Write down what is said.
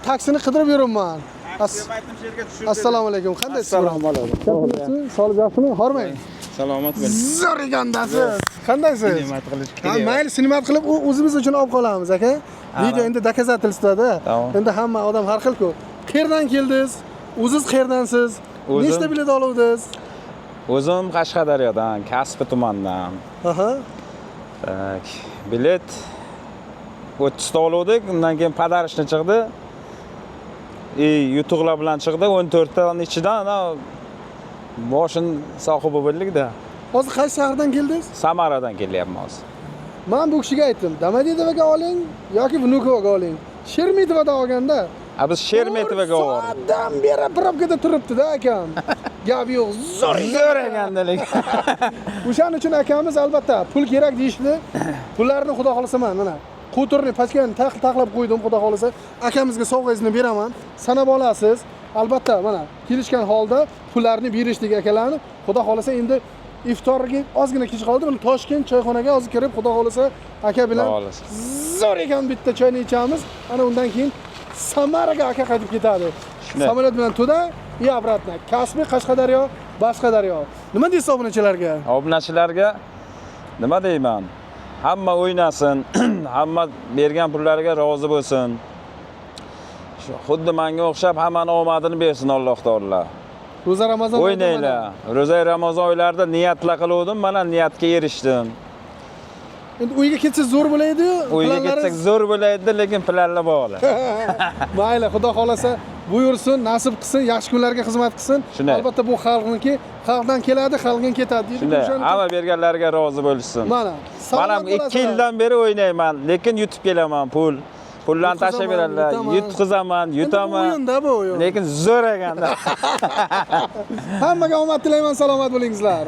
taksini qidirib yuribman. Assalomu alaykum. Qandaysiz? Assalomu alaykum. Sog'lik yaxshimi? Hormang. Salomat bo'ling. Zo'r ekandasiz. Qandaysiz? Sinomat qilish Ha, kerak. mayli, sinomat qilib o'zimiz uchun olib qolamiz, aka. Video endi doказательствоda. Endi hamma odam har xil-ku. Qayerdan keldingiz? O'zingiz qayerdansiz? Nechta bilet oluvdingiz? O'zim Qashqadaryodan, Kasbi tumanidan. Aha. Tak, bilet 30 ta oluvdik, undan keyin padarishni chiqdi. Yutuqlar bilan chiqdi, 14 taning ichidan moshin sohibi bo'ldik-da. Hozir qaysi shahardan keldingiz? Samaradan kelyapman hozir. Men bu kishiga aytdim, Domodedovaga oling yoki Vnukovaga oling. Shermetova olganda Biz Shermetovaga bordik. Soatdan beri probkada turibdi-da akam. Gap yo'q, Zo'r ekandalik. O'shaning uchun akamiz albatta pul kerak deyishdi. Pullarni xudo xolasa mana qo'turni pastga taqlab qo'ydim, xudo xolasa akamizga sovg'angizni beraman. Sanab olasiz. Albatta mana kelishgan holda pullarni berishdik akalarni. Xudo xolasa endi iftorga ozgina kech qoldi. Buni Toshkent choyxonaga hozir kirib, xudo xolasa aka bilan zo'r ekan bitta choyni ichamiz. Ana undan keyin Samaraga aka qaytib ketadi. Samolyot bilan to'da и обратно. Kasbi Qashqadaryo, Boshqadaryo. Nima deysiz obunachilarga? Obunachilarga nima deyman? Hamma o'ynasin, hamma bergan pullariga rozi bo'lsin. Xuddi menga o'xshab hammani omadini bersin Alloh taolo. Ro'za Ramazon o'ynanglar. Ro'za Ramazon oylarida niyatlar qildim, mana niyatga erishdim. Endi uyga ketsangiz zo'r bo'laydi-yu. Uyga ketsak zo'r bo'laydi, lekin planlar bor. Mayli, Xudo xolasa buyursin, nasib qilsin, yaxshi kunlarga xizmat qilsin. Albatta bu xalqniki, xalqdan keladi, xalqdan ketadi deydi. Hamma berganlarga rozi bo'lsin. Mana, mana 2 yildan beri o'ynayman, lekin yutib kelaman pul. Pullarni tashlab beradilar, yutqizaman, yutaman. O'yinda bu o'yin. Lekin zo'r ekanda. Hammaga omad tilayman, salomat bo'lingizlar.